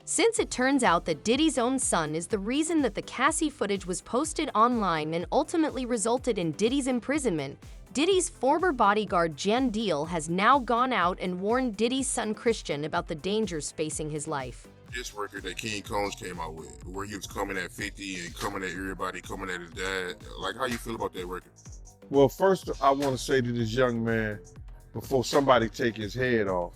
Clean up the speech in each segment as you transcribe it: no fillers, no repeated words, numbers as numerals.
Since it turns out that Diddy's own son is the reason that the Cassie footage was posted online and ultimately resulted in Diddy's imprisonment, Diddy's former bodyguard Jan Deal has now gone out and warned Diddy's son Christian about the dangers facing his life. This record that King Combs came out with, where he was coming at 50 and coming at everybody, coming at his dad, like, how you feel about that record? Well, first I want to say to this young man, before somebody take his head off,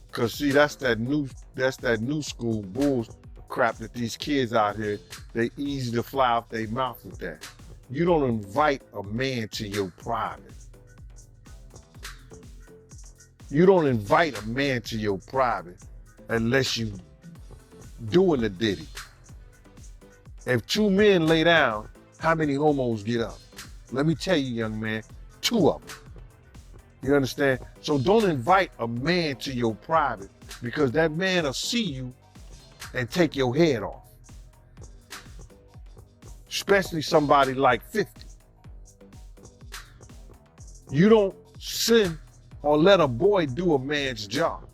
because see, that's that new school bull crap that these kids out here, they easy to fly out their mouth with that. You don't invite a man to your private. You don't invite a man to your private unless you doing the Diddy. If two men lay down, how many homos get up? Let me tell you, young man, 2 of them. You understand? So don't invite a man to your private, because that man will see you and take your head off. Especially somebody like 50. You don't send or let a boy do a man's job.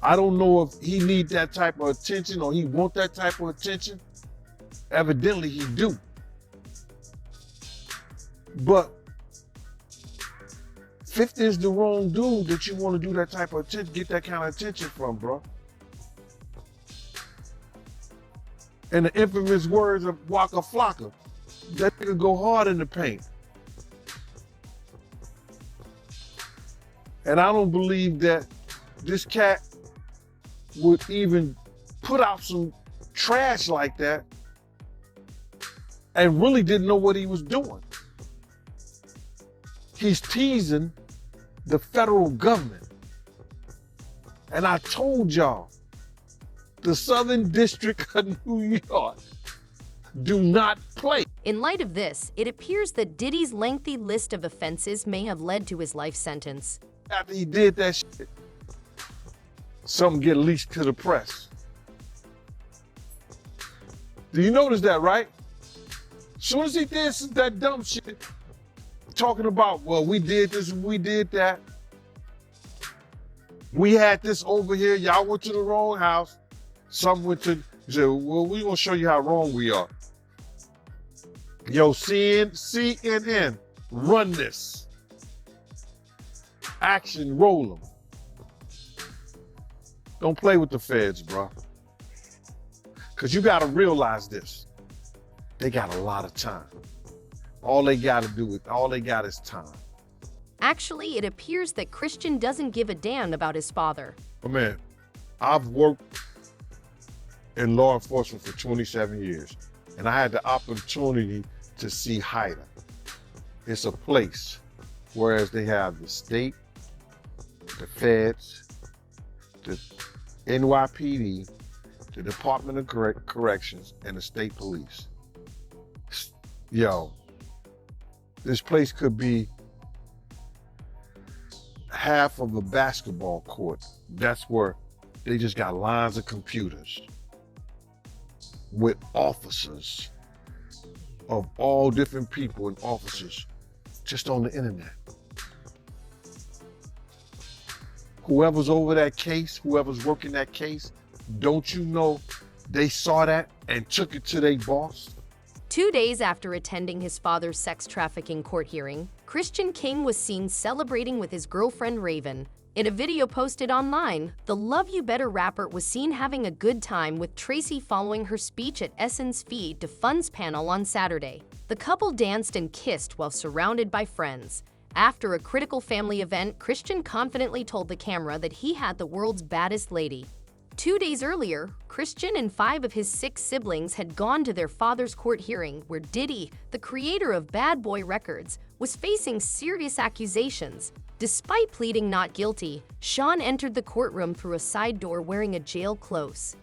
I don't know if he need that type of attention or he want that type of attention. Evidently he do. But 50 is the wrong dude that you want to do that type of attention, get that kind of attention from, bro. In the infamous words of Waka Flocka, that nigga go hard in the paint. And I don't believe that this cat would even put out some trash like that and really didn't know what he was doing. He's teasing the federal government. And I told y'all, the Southern District of New York do not play. In light of this, it appears that Diddy's lengthy list of offenses may have led to his life sentence. After he did that shit, something get leaked to the press. Do you notice that, right? As soon as he did that dumb shit, talking about, well, we did this, we did that. We had this over here, y'all went to the wrong house. Some went to, he said, well, we gonna show you how wrong we are. Yo, CNN, run this. Action, roll them. Don't play with the feds, bro. Because you got to realize this. They got a lot of time. All they got is time. Actually, it appears that Christian doesn't give a damn about his father. Oh, man, I've worked in law enforcement for 27 years, and I had the opportunity to see HIDA. It's a place, whereas they have the state, the feds, the NYPD, the Department of Corrections, and the state police. Yo, this place could be half of a basketball court. That's where they just got lines of computers with officers of all different people and officers just on the internet. Whoever's over that case, whoever's working that case, don't you know they saw that and took it to their boss? 2 days after attending his father's sex trafficking court hearing, Christian King was seen celebrating with his girlfriend Raven. In a video posted online, the Love You Better rapper was seen having a good time with Tracy following her speech at Essence Feed to Fun's panel on Saturday. The couple danced and kissed while surrounded by friends. After a critical family event, Christian confidently told the camera that he had the world's baddest lady. 2 days earlier, Christian and 5 of his 6 siblings had gone to their father's court hearing where Diddy, the creator of Bad Boy Records, was facing serious accusations. Despite pleading not guilty, Sean entered the courtroom through a side door wearing a jail clothes.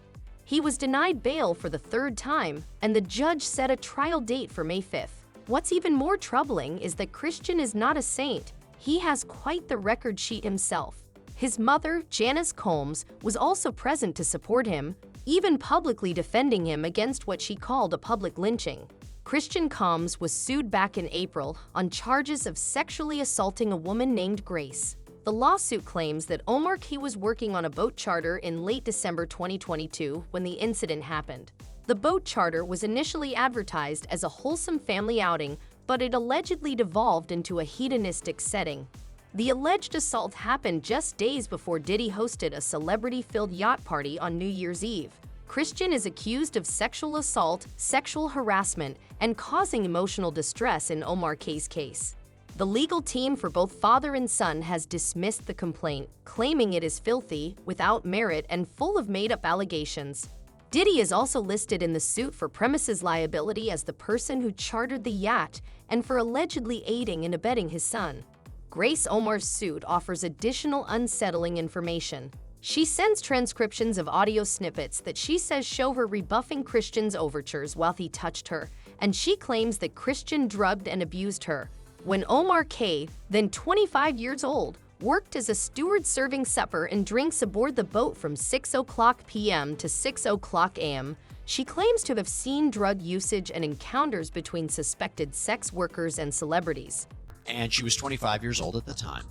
He was denied bail for the 3rd time, and the judge set a trial date for May 5th. What's even more troubling is that Christian is not a saint. He has quite the record sheet himself. His mother, Janice Combs, was also present to support him, even publicly defending him against what she called a public lynching. Christian Combs was sued back in April on charges of sexually assaulting a woman named Grace. The lawsuit claims that Omar K was working on a boat charter in late December 2022 when the incident happened. The boat charter was initially advertised as a wholesome family outing, but it allegedly devolved into a hedonistic setting. The alleged assault happened just days before Diddy hosted a celebrity-filled yacht party on New Year's Eve. Christian is accused of sexual assault, sexual harassment, and causing emotional distress in Omar K's case. The legal team for both father and son has dismissed the complaint, claiming it is filthy, without merit, and full of made-up allegations. Diddy is also listed in the suit for premises liability as the person who chartered the yacht and for allegedly aiding and abetting his son. Grace Omar's suit offers additional unsettling information. She sends transcriptions of audio snippets that she says show her rebuffing Christian's overtures while he touched her, and she claims that Christian drugged and abused her. When Omar K., then 25 years old, worked as a steward serving supper and drinks aboard the boat from 6:00 p.m. to 6:00 a.m., she claims to have seen drug usage and encounters between suspected sex workers and celebrities. And she was 25 years old at the time.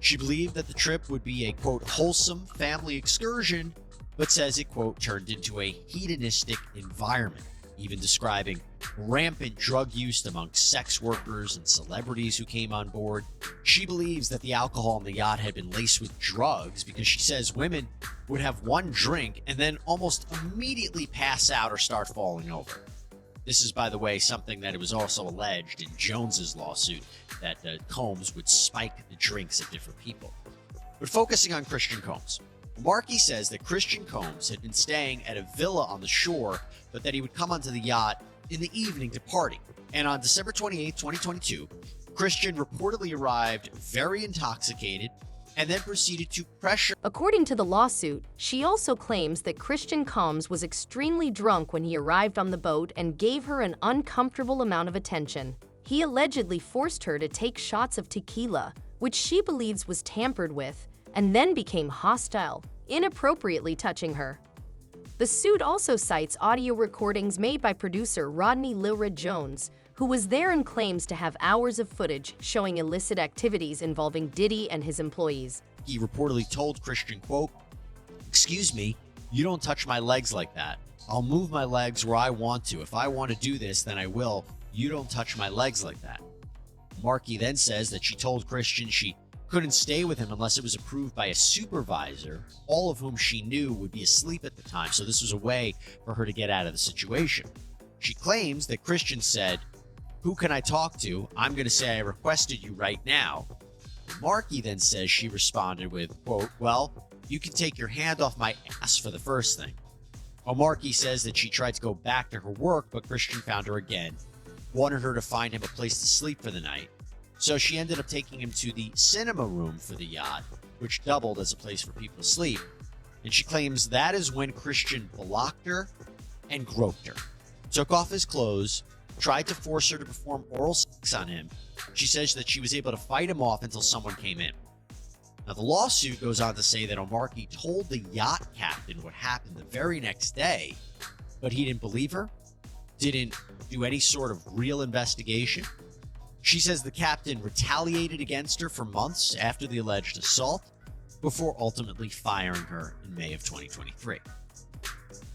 She believed that the trip would be a, quote, wholesome family excursion, but says it, quote, turned into a hedonistic environment, even describing rampant drug use among sex workers and celebrities who came on board. She believes that the alcohol on the yacht had been laced with drugs because she says women would have one drink and then almost immediately pass out or start falling over. This is, by the way, something that it was also alleged in Jones's lawsuit, that Combs would spike the drinks of different people. But focusing on Christian Combs, Markey says that Christian Combs had been staying at a villa on the shore, but that he would come onto the yacht in the evening to party. And on December 28, 2022, Christian reportedly arrived very intoxicated and then proceeded to pressure. According to the lawsuit, she also claims that Christian Combs was extremely drunk when he arrived on the boat and gave her an uncomfortable amount of attention. He allegedly forced her to take shots of tequila, which she believes was tampered with, and then became hostile, inappropriately touching her. The suit also cites audio recordings made by producer Rodney Lilred Jones, who was there and claims to have hours of footage showing illicit activities involving Diddy and his employees. He reportedly told Christian, quote, "Excuse me, you don't touch my legs like that. I'll move my legs where I want to. If I want to do this, then I will. You don't touch my legs like that." Markey then says that she told Christian she couldn't stay with him unless it was approved by a supervisor, all of whom she knew would be asleep at the time, so this was a way for her to get out of the situation. She claims that Christian said, "Who can I talk to? I'm going to say I requested you right now." Markey then says she responded with, quote, "Well, you can take your hand off my ass for the first thing." Markey says that she tried to go back to her work, but Christian found her again, wanted her to find him a place to sleep for the night. So she ended up taking him to the cinema room for the yacht, which doubled as a place for people to sleep. And she claims that is when Christian blocked her and groped her, took off his clothes, tried to force her to perform oral sex on him. She says that she was able to fight him off until someone came in. Now, the lawsuit goes on to say that Markey told the yacht captain what happened the very next day, but he didn't believe her, didn't do any sort of real investigation. She says the captain retaliated against her for months after the alleged assault, before ultimately firing her in May of 2023.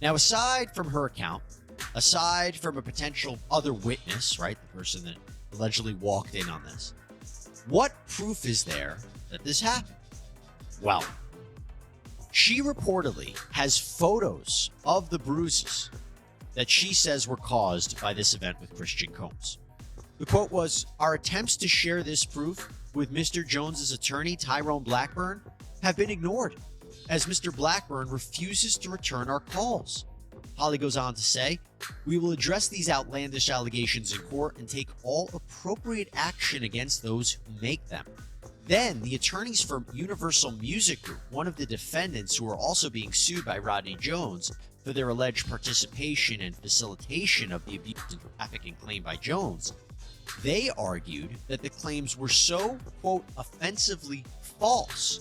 Now, aside from her account, aside from a potential other witness, right, the person that allegedly walked in on this, what proof is there that this happened? Well, she reportedly has photos of the bruises that she says were caused by this event with Christian Combs. The quote was, "Our attempts to share this proof with Mr. Jones's attorney, Tyrone Blackburn, have been ignored, as Mr. Blackburn refuses to return our calls." Holly goes on to say, "We will address these outlandish allegations in court and take all appropriate action against those who make them." Then, the attorneys for Universal Music Group, one of the defendants who are also being sued by Rodney Jones for their alleged participation and facilitation of the abuse and trafficking claim by Jones, they argued that the claims were so, quote, offensively false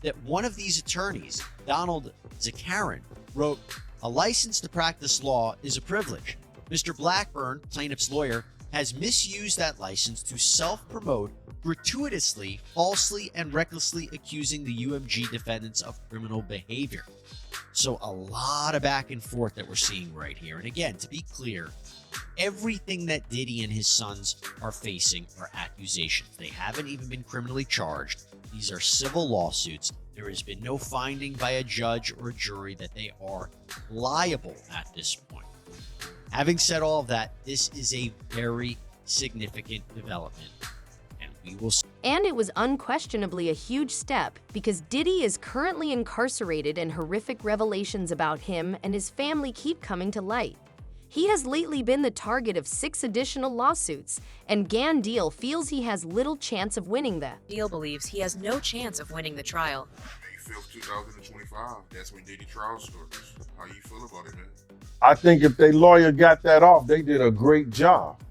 that one of these attorneys, Donald Zakarin, wrote, "A license to practice law is a privilege. Mr. Blackburn, plaintiff's lawyer, has misused that license to self-promote, gratuitously, falsely, and recklessly accusing the UMG defendants of criminal behavior. So a lot of back and forth that we're seeing right here. And again, to be clear, everything that Diddy and his sons are facing are accusations. They haven't even been criminally charged. These are civil lawsuits. There has been no finding by a judge or a jury that they are liable at this point. Having said all of that, this is a very significant development, and we will see. And it was unquestionably a huge step because Diddy is currently incarcerated and horrific revelations about him and his family keep coming to light. He has lately been the target of 6 additional lawsuits, and Gan Deal feels he has little chance of winning them. Deal believes he has no chance of winning the trial. May 5th, 2025. That's when Diddy trial starts. How you feel about it, man? I think if their lawyer got that off, they did a great job,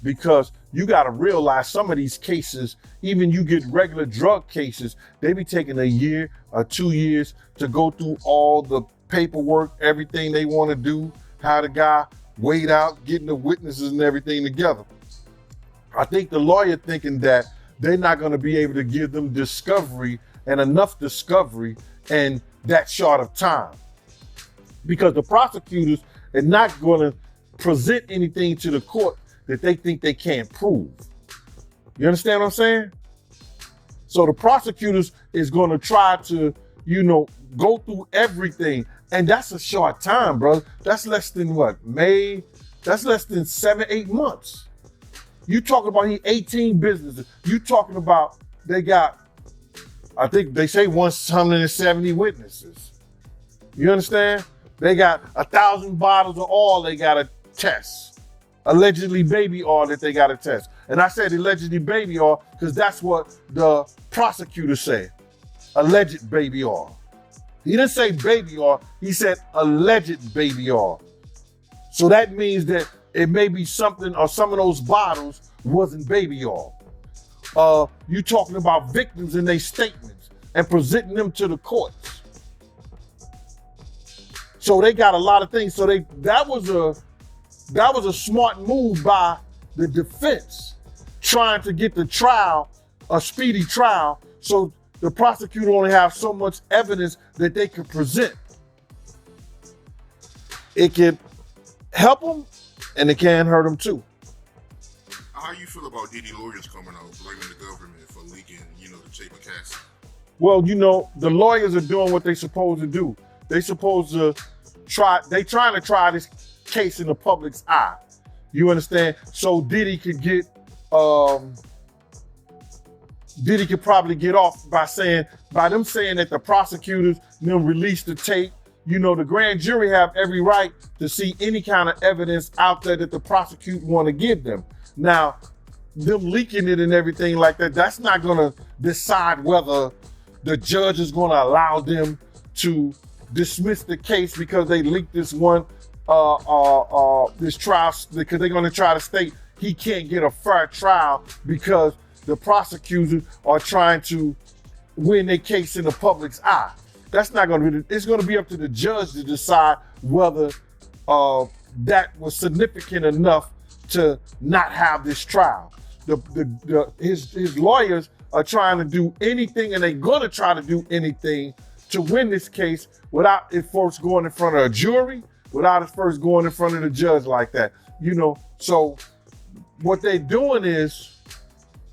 because you got to realize some of these cases, even you get regular drug cases, they be taking a year or 2 years to go through all the paperwork, everything they want to do, how the guy wait out, getting the witnesses and everything together. I think the lawyer thinking that they're not going to be able to give them discovery and enough discovery in that short of time, because the prosecutors are not going to present anything to the court that they think they can't prove. You understand what I'm saying? So the prosecutors is going to try to, go through everything. And that's a short time, bro. That's less than what, May? That's less than 7-8 months. You talking about 18 businesses. You talking about they got, I think they say 170 witnesses. You understand? They got 1,000 bottles of oil they got to test. Allegedly baby oil that they got to test. And I said allegedly baby oil because that's what the prosecutor said. Alleged baby oil. He didn't say baby oil, he said alleged baby oil. So that means that it may be something, or some of those bottles wasn't baby oil. You talking about victims and their statements and presenting them to the courts. So they got a lot of things. So that was a smart move by the defense, trying to get the trial, a speedy trial, so the prosecutor only have so much evidence that they could present. It can help them and it can hurt them too. How you feel about Diddy lawyers coming out blaming the government for leaking, the tape of Cassie? Well, the lawyers are doing what they're supposed to do. They supposed to trying to try this case in the public's eye. You understand? So Diddy could probably get off by them saying that the prosecutors released the tape. The grand jury have every right to see any kind of evidence out there that the prosecutor want to give them. Now, them leaking it and everything like that, that's not going to decide whether the judge is going to allow them to dismiss the case because they leaked this this trial, because they're going to try to state he can't get a fair trial because the prosecutors are trying to win their case in the public's eye. That's not going to be, it's going to be up to the judge to decide whether that was significant enough to not have this trial. His lawyers are trying to do anything, and they're going to try to do anything to win this case without it first going in front of a jury, without it first going in front of the judge like that. So what they're doing is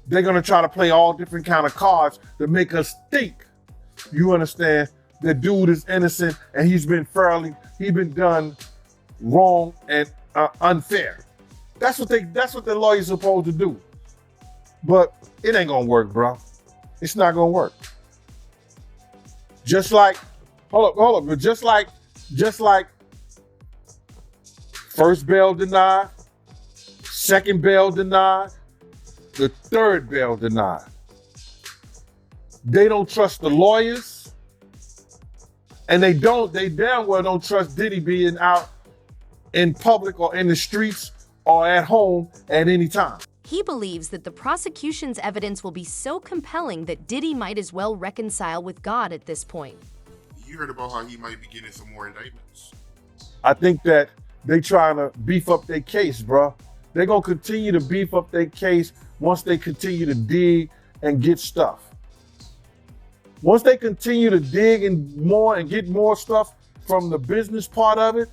they're going to try to play all different kind of cards to make us think, you understand, the dude is innocent and he's been done wrong and unfair. That's what the lawyer's supposed to do. But it ain't gonna work, bro. It's not gonna work. Just like, hold up, but just like first bail denied, second bail denied, the third bail denied. They don't trust the lawyers, and they damn well don't trust Diddy being out in public or in the streets or at home at any time. He believes that the prosecution's evidence will be so compelling that Diddy might as well reconcile with God at this point. You heard about how he might be getting some more indictments. I think that they trying to beef up their case, bro. They're going to continue to beef up their case once they continue to dig and get stuff. Once they continue to dig and get more stuff from the business part of it,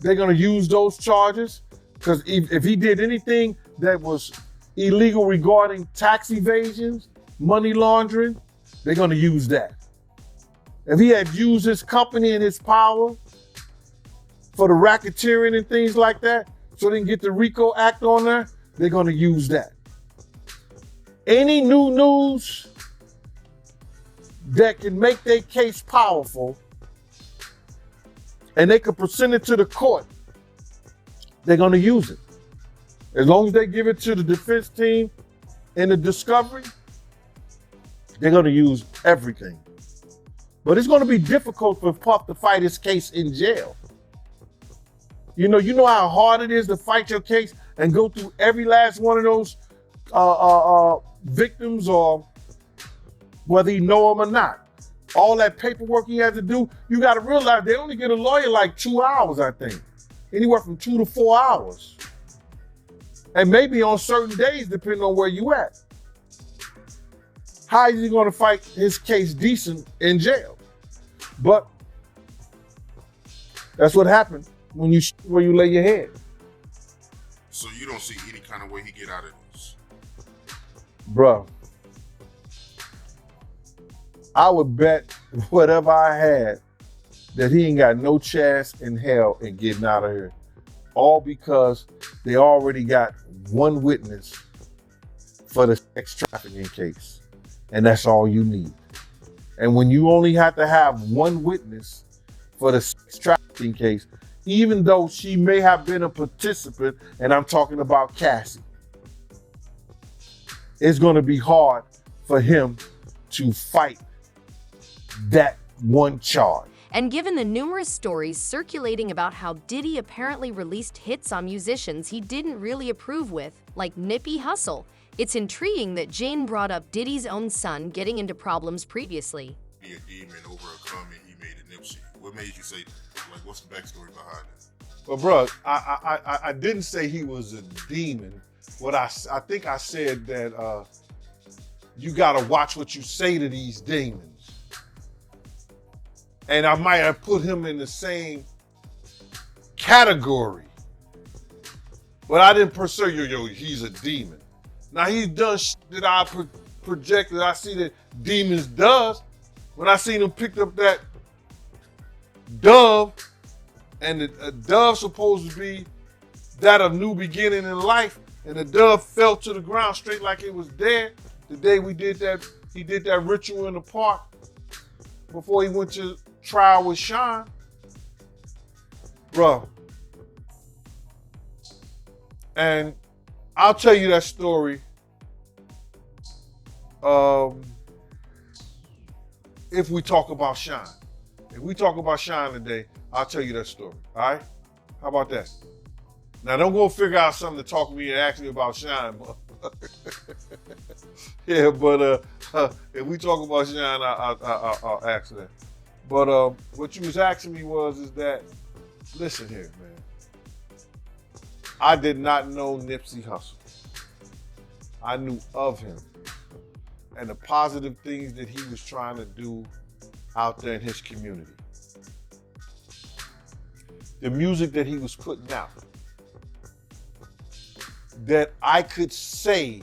they're going to use those charges. Because if he did anything that was illegal regarding tax evasions, money laundering, they're going to use that. If he had used his company and his power for the racketeering and things like that, so they can get the RICO Act on there, they're going to use that. Any new news that can make their case powerful and they can present it to the court, they're going to use it. As long as they give it to the defense team in the discovery, they're going to use everything. But it's going to be difficult for Puff to fight his case in jail. You know how hard it is to fight your case and go through every last one of those victims, or whether you know them or not. All that paperwork he has to do, you got to realize they only get a lawyer like 2 hours, I think. Anywhere from 2 to 4 hours. And maybe on certain days, depending on where you at. How is he going to fight his case decent in jail? But that's what happens when you lay your head. So you don't see any kind of way he get out of this? Bruh, I would bet whatever I had that he ain't got no chance in hell in getting out of here. All because they already got one witness for the sex trafficking case. And that's all you need. And when you only have to have one witness for the sex trafficking case, even though she may have been a participant, and I'm talking about Cassie, it's going to be hard for him to fight that one charge. And given the numerous stories circulating about how Diddy apparently released hits on musicians he didn't really approve with, like Nipsey Hussle, it's intriguing that Jane brought up Diddy's own son getting into problems previously. Be a demon over a comment he made to Nipsey. What made you say that? Like, what's the backstory behind it? Well, bro, I didn't say he was a demon. What I think I said that you got to watch what you say to these demons. And I might have put him in the same category. But I didn't per se, he's a demon. Now, he's done shit that I projected. I see that demons does. When I seen him pick up that dove, and the dove supposed to be that of new beginning in life, and the dove fell to the ground straight like it was dead. The day we did that, he did that ritual in the park before he went to trial with Sean. Bro. And I'll tell you that story if we talk about Sean. If we talk about Sean today, I'll tell you that story. All right? How about that? Now, don't go figure out something to talk to me and ask me about Sean. Yeah, but if we talk about Sean, I'll ask that. But what you was asking me is that, listen here, man. I did not know Nipsey Hussle. I knew of him and the positive things that he was trying to do out there in his community. The music that he was putting out, that I could say,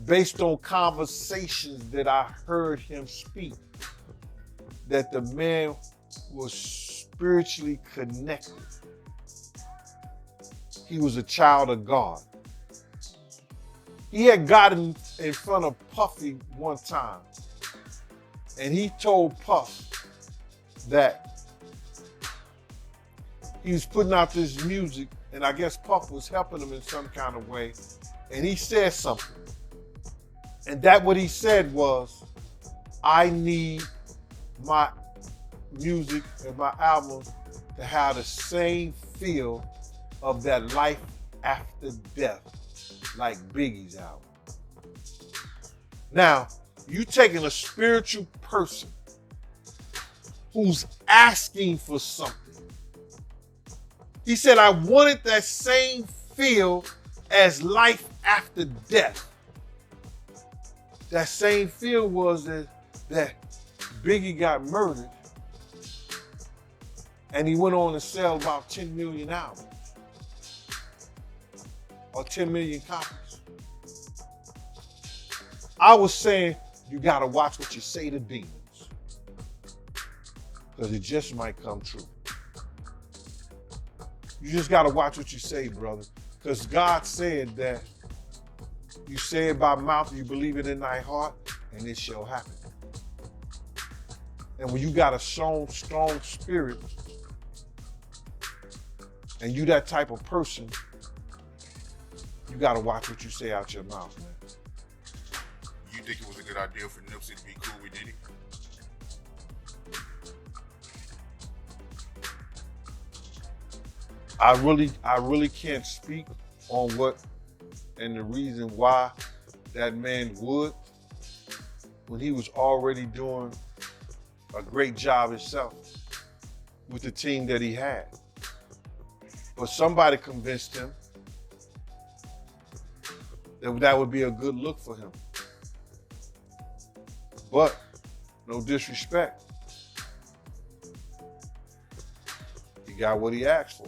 based on conversations that I heard him speak, that the man was spiritually connected. He was a child of God. He had gotten in front of Puffy one time, and he told Puff that he was putting out this music, and I guess Puff was helping him in some kind of way, and he said something. And that what he said was, I need my music and my album to have the same feel of that life after death, like Biggie's album. Now, you taking a spiritual person who's asking for something. He said, I wanted that same feel as life after death. That same feel was that Biggie got murdered and he went on to sell about 10 million albums or 10 million copies. I was saying, you gotta watch what you say to demons, because it just might come true. You just gotta watch what you say, brother, because God said that you say it by mouth, you believe it in thy heart, and it shall happen. And when you got a strong spirit, and you that type of person, you gotta watch what you say out your mouth, man. You think it was a good idea for Nipsey to be cool with Diddy? I really can't speak on what and the reason why that man would, when he was already doing a great job himself with the team that he had. But somebody convinced him that that would be a good look for him. But, no disrespect, he got what he asked for.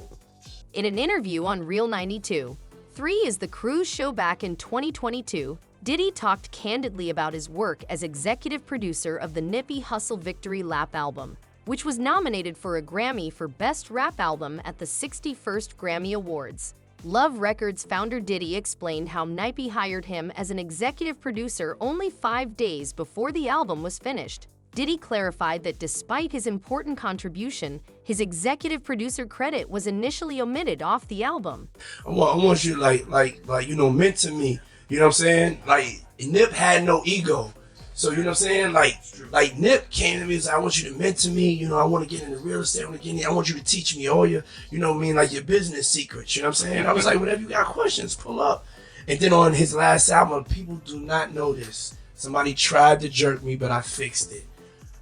In an interview on Real 92, 3 is the Cruise show back in 2022, Diddy talked candidly about his work as executive producer of the Nipsey Hussle Victory Lap album, which was nominated for a Grammy for Best Rap Album at the 61st Grammy Awards. Love Records founder Diddy explained how Nipsey hired him as an executive producer only 5 days before the album was finished. Diddy clarified that despite his important contribution, his executive producer credit was initially omitted off the album. I want you to mentor me. You know what I'm saying? Like, Nip had no ego. So, you know what I'm saying? Like Nip came to me and said, I want you to mentor me. I want to get into real estate. I want you to teach me all your, like your business secrets. You know what I'm saying? I was like, whenever you got questions, pull up. And then on his last album, people do not know this. Somebody tried to jerk me, but I fixed it.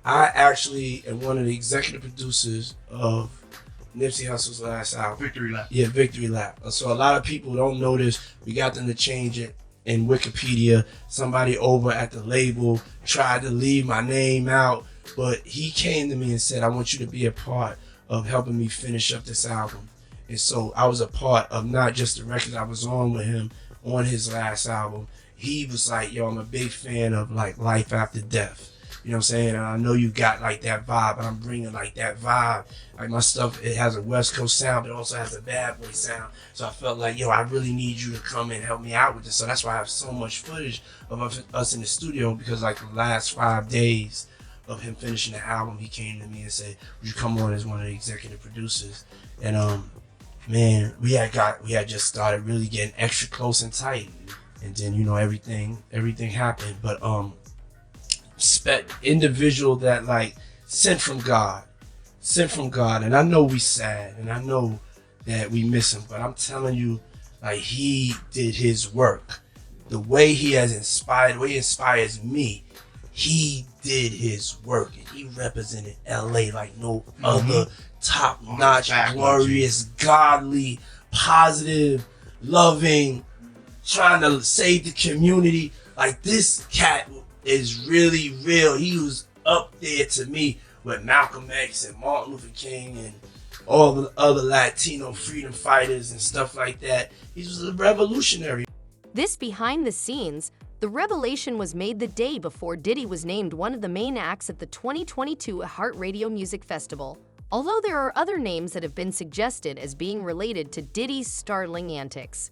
I actually am one of the executive producers of Nipsey Hussle's last album. Victory Lap. Yeah, Victory Lap. So a lot of people don't know this. We got them to change it in Wikipedia. Somebody over at the label tried to leave my name out, but he came to me and said, I want you to be a part of helping me finish up this album. And so I was a part of not just the record I was on with him on his last album. He was like, yo, I'm a big fan of like Life After Death. You know what I'm saying? And I know you got like that vibe, but I'm bringing like that vibe. Like my stuff, it has a West Coast sound, but it also has a bad boy sound. So I felt like, yo, I really need you to come and help me out with this. So that's why I have so much footage of us in the studio, because like the last 5 days of him finishing the album, he came to me and said, would you come on as one of the executive producers? And man, we had just started really getting extra close and tight. And then, everything happened. But individual that like sent from God. And I know we sad, and I know that we miss him, but I'm telling you, like, he did his work. The way he has inspired, the way he inspires me, he did his work, and he represented LA like no other. Top-notch, glorious, godly, positive, loving, trying to save the community. Like, this cat is really real. He was up there to me with Malcolm X and Martin Luther King and all the other Latino freedom fighters and stuff like that. He was a revolutionary. This behind the scenes, the revelation was made the day before Diddy was named one of the main acts at the 2022 Heart Radio Music Festival. Although there are other names that have been suggested as being related to Diddy's startling antics.